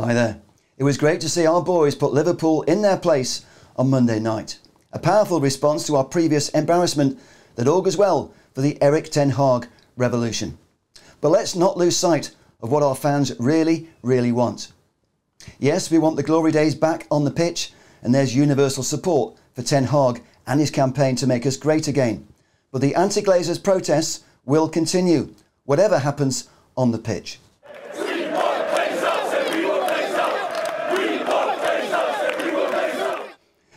Hi there. It was great to see our boys put Liverpool in their place on Monday night. A powerful response to our previous embarrassment that augurs well for the Erik ten Hag revolution. But let's not lose sight of what our fans really want. Yes, we want the glory days back on the pitch, and there's universal support for Ten Hag and his campaign to make us great again. But the anti-Glazers protests will continue, whatever happens on the pitch.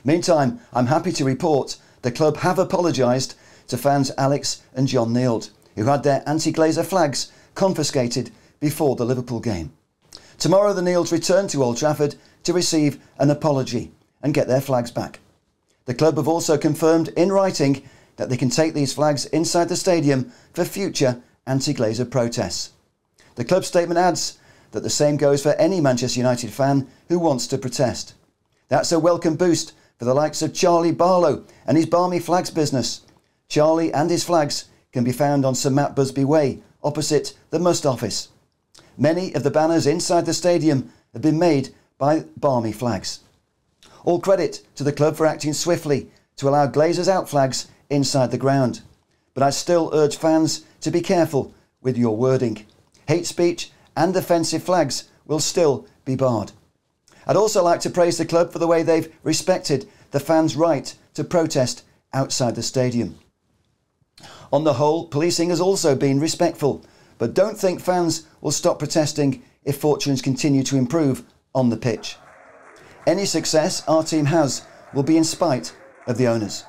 Meantime, I'm happy to report the club have apologised to fans Alex and Jon Nield, who had their anti-Glazer flags confiscated before the Liverpool game. Tomorrow the Nields return to Old Trafford to receive an apology and get their flags back. The club have also confirmed in writing that they can take these flags inside the stadium for future anti-Glazer protests. The club statement adds that the same goes for any Manchester United fan who wants to protest. That's a welcome boost for the likes of Charlie Barlow and his Barmy Flags business. Charlie and his flags can be found on Sir Matt Busby Way, opposite the Must office. Many of the banners inside the stadium have been made by Barmy Flags. All credit to the club for acting swiftly to allow Glazers Out flags inside the ground. But I still urge fans to be careful with your wording. Hate speech and offensive flags will still be barred. I'd also like to praise the club for the way they've respected the fans' right to protest outside the stadium. On the whole, policing has also been respectful, but don't think fans will stop protesting if fortunes continue to improve on the pitch. Any success our team has will be in spite of the owners.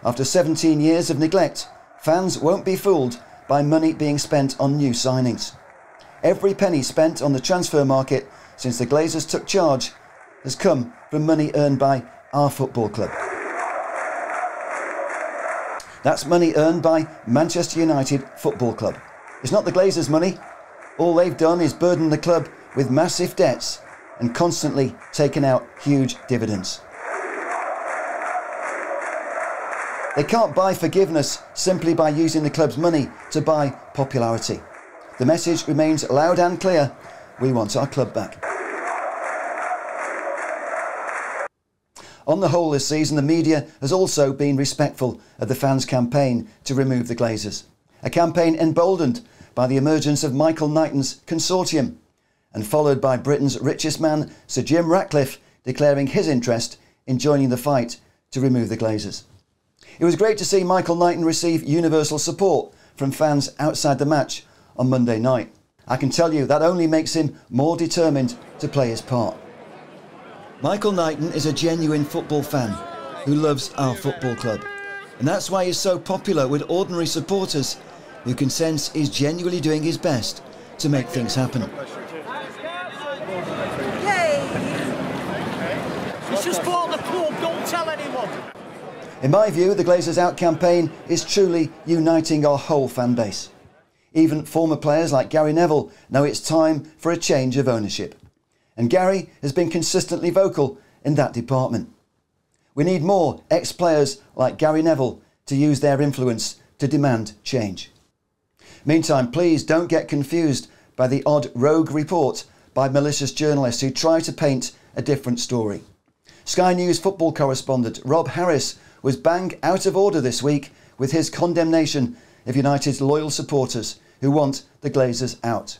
After 17 years of neglect, fans won't be fooled by money being spent on new signings. Every penny spent on the transfer market since the Glazers took charge has come from money earned by our football club. That's money earned by Manchester United Football Club. It's not the Glazers' money. All they've done is burden the club with massive debts and constantly taken out huge dividends. They can't buy forgiveness simply by using the club's money to buy popularity. The message remains loud and clear: we want our club back. On the whole this season, the media has also been respectful of the fans' campaign to remove the Glazers. A campaign emboldened by the emergence of Michael Knighton's consortium and followed by Britain's richest man, Sir Jim Ratcliffe, declaring his interest in joining the fight to remove the Glazers. It was great to see Michael Knighton receive universal support from fans outside the match on Monday night. I can tell you that only makes him more determined to play his part. Michael Knighton is a genuine football fan who loves our football club, and that's why he's so popular with ordinary supporters who can sense he's genuinely doing his best to make things happen. It's just for the club, don't tell anyone. In my view, the Glazers Out campaign is truly uniting our whole fan base. Even former players like Gary Neville know it's time for a change of ownership. And Gary has been consistently vocal in that department. We need more ex-players like Gary Neville to use their influence to demand change. Meantime, please don't get confused by the odd rogue report by malicious journalists who try to paint a different story. Sky News football correspondent Rob Harris was bang out of order this week with his condemnation of United's loyal supporters who want the Glazers out.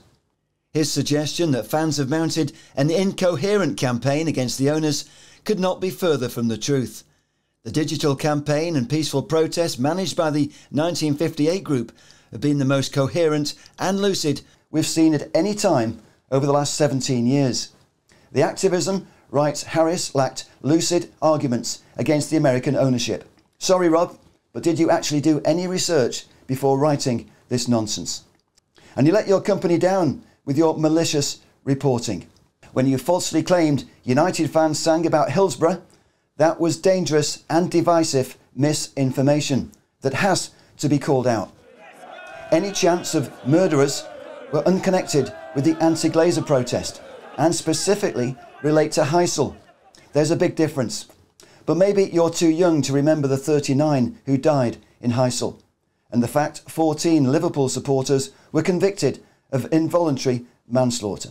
His suggestion that fans have mounted an incoherent campaign against the owners could not be further from the truth. The digital campaign and peaceful protest managed by the 1958 group have been the most coherent and lucid we've seen at any time over the last 17 years. The activism, writes Harris, lacked lucid arguments against the American ownership. Sorry, Rob, but did you actually do any research before writing this nonsense? And you let your company down with your malicious reporting. When you falsely claimed United fans sang about Hillsborough, that was dangerous and divisive misinformation that has to be called out. Any chance of murderers were unconnected with the anti-Glazer protest and specifically relate to Heysel. There's a big difference. But maybe you're too young to remember the 39 who died in Heysel and the fact 14 Liverpool supporters were convicted of involuntary manslaughter.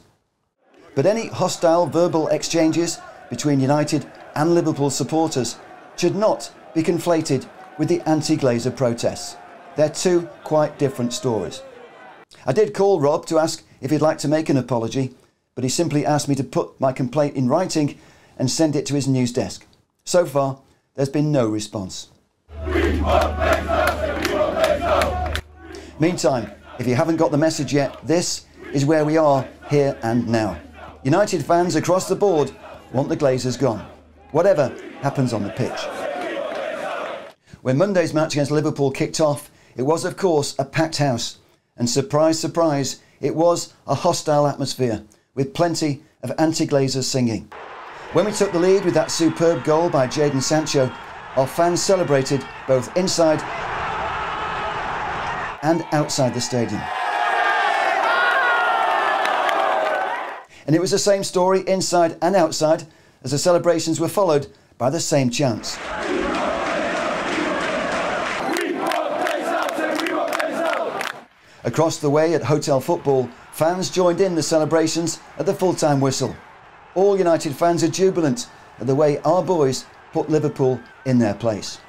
But any hostile verbal exchanges between United and Liverpool supporters should not be conflated with the anti-Glazer protests. They're two quite different stories. I did call Rob to ask if he'd like to make an apology, but he simply asked me to put my complaint in writing and send it to his news desk. So far, there's been no response. Meantime, if you haven't got the message yet, this is where we are here and now. United fans across the board want the Glazers gone, whatever happens on the pitch. When Monday's match against Liverpool kicked off, it was of course a packed house, and surprise, surprise, it was a hostile atmosphere with plenty of anti-Glazers singing. When we took the lead with that superb goal by Jadon Sancho, our fans celebrated both inside and outside the stadium. And it was the same story inside and outside, as the celebrations were followed by the same chants. Across the way at Hotel Football, fans joined in the celebrations at the full-time whistle. All United fans are jubilant at the way our boys put Liverpool in their place.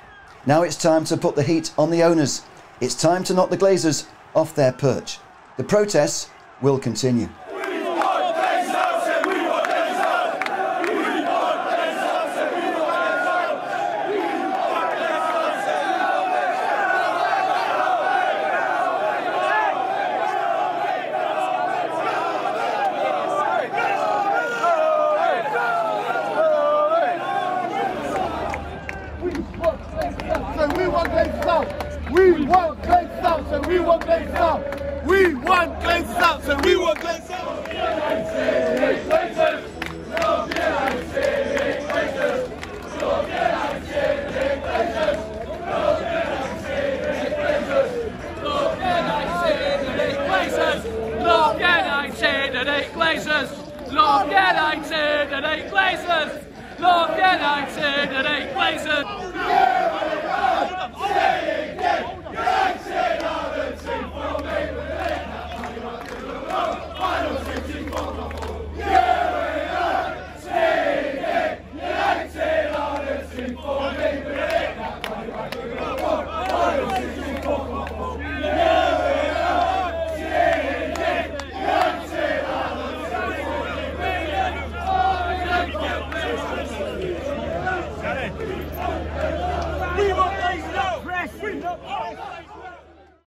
Now it's time to put the heat on the owners. It's time to knock the Glazers off their perch. The protests will continue. We want Glazers out. We want Glazers out. So we want Glazers out. We want Glazers out. So we want Glazers out. Glazers!